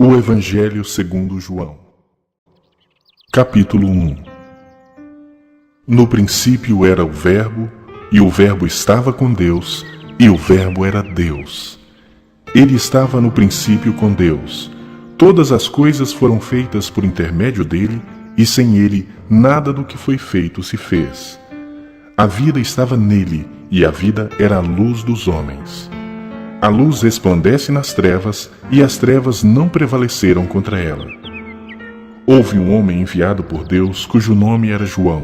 O Evangelho segundo João. Capítulo 1. No princípio era o Verbo, e o Verbo estava com Deus, e o Verbo era Deus. Ele estava no princípio com Deus. Todas as coisas foram feitas por intermédio dele, e sem ele nada do que foi feito se fez. A vida estava nele, e a vida era a luz dos homens. A luz resplandece nas trevas, e as trevas não prevaleceram contra ela. Houve um homem enviado por Deus, cujo nome era João.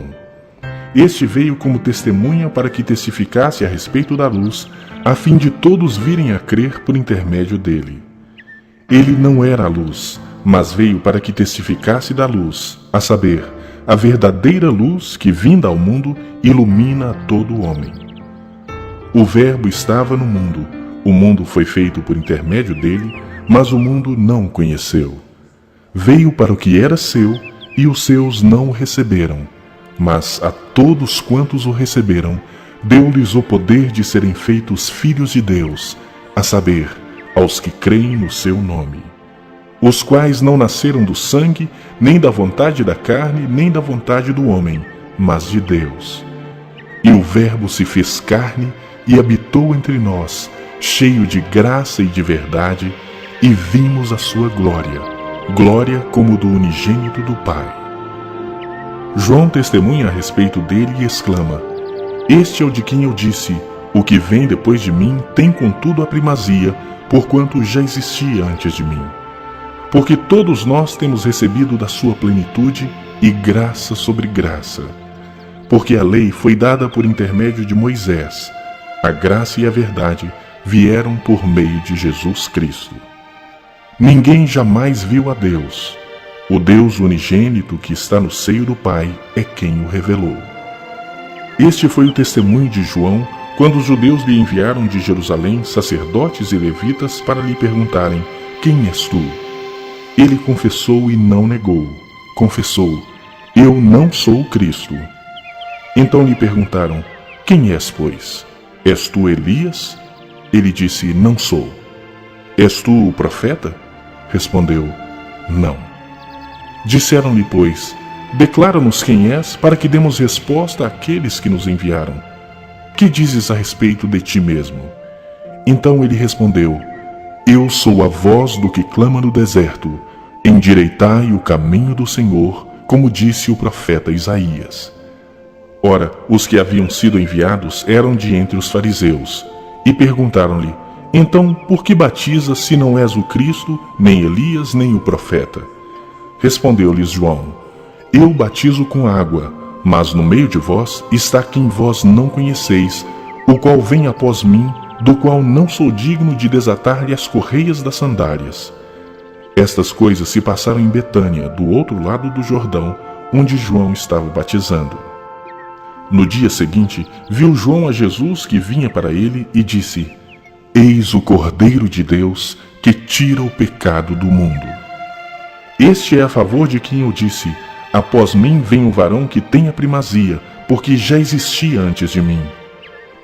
Este veio como testemunha para que testificasse a respeito da luz, a fim de todos virem a crer por intermédio dele. Ele não era a luz, mas veio para que testificasse da luz, a saber, a verdadeira luz que, vinda ao mundo, ilumina a todo homem. O Verbo estava no mundo. O mundo foi feito por intermédio dele, mas o mundo não o conheceu. Veio para o que era seu, e os seus não o receberam. Mas a todos quantos o receberam, deu-lhes o poder de serem feitos filhos de Deus, a saber, aos que creem no seu nome. Os quais não nasceram do sangue, nem da vontade da carne, nem da vontade do homem, mas de Deus. E o Verbo se fez carne e habitou entre nós, cheio de graça e de verdade, e vimos a sua glória, glória como do unigênito do Pai. João testemunha a respeito dele e exclama: Este é o de quem eu disse, o que vem depois de mim tem contudo a primazia, porquanto já existia antes de mim. Porque todos nós temos recebido da sua plenitude e graça sobre graça. Porque a lei foi dada por intermédio de Moisés, a graça e a verdade vieram por meio de Jesus Cristo. Ninguém jamais viu a Deus. O Deus unigênito que está no seio do Pai é quem o revelou. Este foi o testemunho de João quando os judeus lhe enviaram de Jerusalém sacerdotes e levitas para lhe perguntarem: Quem és tu? Ele confessou e não negou. Confessou: Eu não sou o Cristo. Então lhe perguntaram: Quem és, pois? És tu Elias? Ele disse: Não sou. És tu o profeta? Respondeu: Não. Disseram-lhe, pois: Declara-nos quem és, para que demos resposta àqueles que nos enviaram. Que dizes a respeito de ti mesmo? Então ele respondeu: Eu sou a voz do que clama no deserto, endireitai o caminho do Senhor, como disse o profeta Isaías. Ora, os que haviam sido enviados eram de entre os fariseus, e perguntaram-lhe: Então, por que batizas se não és o Cristo, nem Elias, nem o profeta? Respondeu-lhes João: Eu batizo com água, mas no meio de vós está quem vós não conheceis, o qual vem após mim, do qual não sou digno de desatar-lhe as correias das sandálias. Estas coisas se passaram em Betânia, do outro lado do Jordão, onde João estava batizando. No dia seguinte, viu João a Jesus que vinha para ele e disse: Eis o Cordeiro de Deus que tira o pecado do mundo. Este é a favor de quem eu disse: Após mim vem um varão que tem a primazia, porque já existia antes de mim.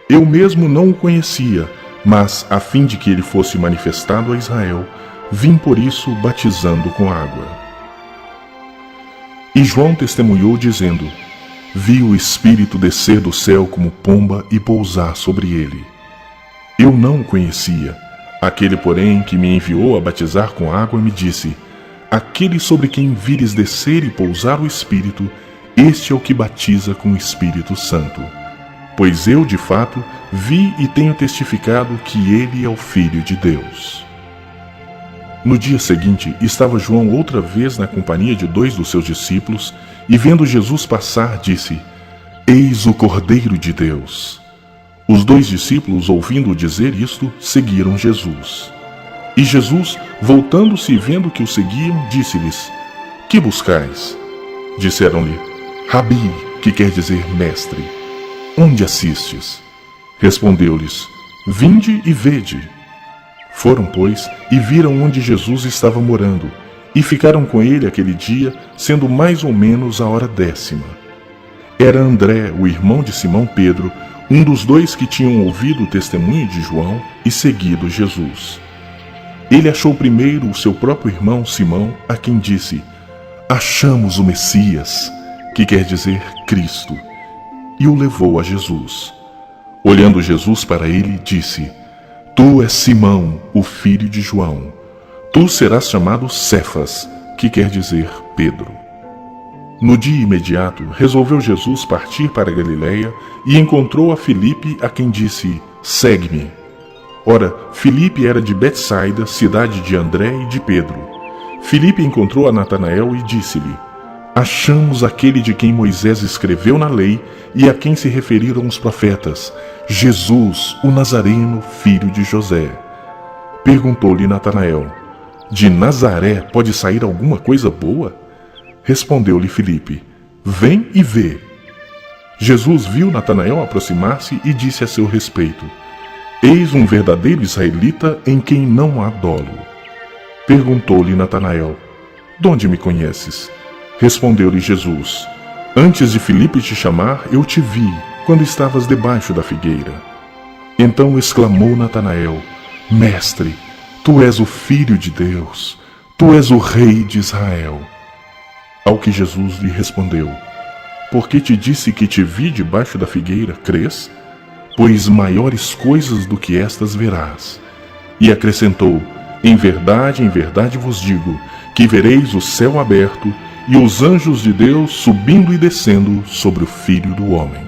Eu mesmo não o conhecia, mas, a fim de que ele fosse manifestado a Israel, vim por isso batizando com água. E João testemunhou dizendo: Vi o Espírito descer do céu como pomba e pousar sobre ele. Eu não o conhecia. Aquele, porém, que me enviou a batizar com água me disse: Aquele sobre quem vires descer e pousar o Espírito, este é o que batiza com o Espírito Santo. Pois eu, de fato, vi e tenho testificado que ele é o Filho de Deus. No dia seguinte, estava João outra vez na companhia de 2 dos seus discípulos, e vendo Jesus passar, disse: Eis o Cordeiro de Deus. Os 2 discípulos, ouvindo-o dizer isto, seguiram Jesus. E Jesus, voltando-se e vendo que o seguiam, disse-lhes: Que buscais? Disseram-lhe: Rabi, que quer dizer mestre. Onde assistes? Respondeu-lhes: Vinde e vede. Foram, pois, e viram onde Jesus estava morando, e ficaram com ele aquele dia, sendo mais ou menos a hora 10ª. Era André, o irmão de Simão Pedro, um dos 2 que tinham ouvido o testemunho de João e seguido Jesus. Ele achou primeiro o seu próprio irmão Simão, a quem disse: Achamos o Messias, que quer dizer Cristo, e o levou a Jesus. Olhando Jesus para ele, disse: Tu és Simão, o filho de João. Tu serás chamado Cefas, que quer dizer Pedro. No dia imediato, resolveu Jesus partir para a Galiléia e encontrou a Filipe, a quem disse: Segue-me. Ora, Filipe era de Betsaida, cidade de André e de Pedro. Filipe encontrou a Natanael e disse-lhe: Achamos aquele de quem Moisés escreveu na lei e a quem se referiram os profetas, Jesus, o Nazareno, filho de José. Perguntou-lhe Natanael: De Nazaré pode sair alguma coisa boa? Respondeu-lhe Filipe: Vem e vê. Jesus viu Natanael aproximar-se e disse a seu respeito: Eis um verdadeiro israelita em quem não há dolo. Perguntou-lhe Natanael: De onde me conheces? Respondeu-lhe Jesus: Antes de Filipe te chamar, eu te vi, quando estavas debaixo da figueira. Então exclamou Natanael: Mestre, tu és o Filho de Deus, tu és o Rei de Israel. Ao que Jesus lhe respondeu: Porque te disse que te vi debaixo da figueira, crês? Pois maiores coisas do que estas verás. E acrescentou: em verdade vos digo, que vereis o céu aberto e os anjos de Deus subindo e descendo sobre o Filho do Homem.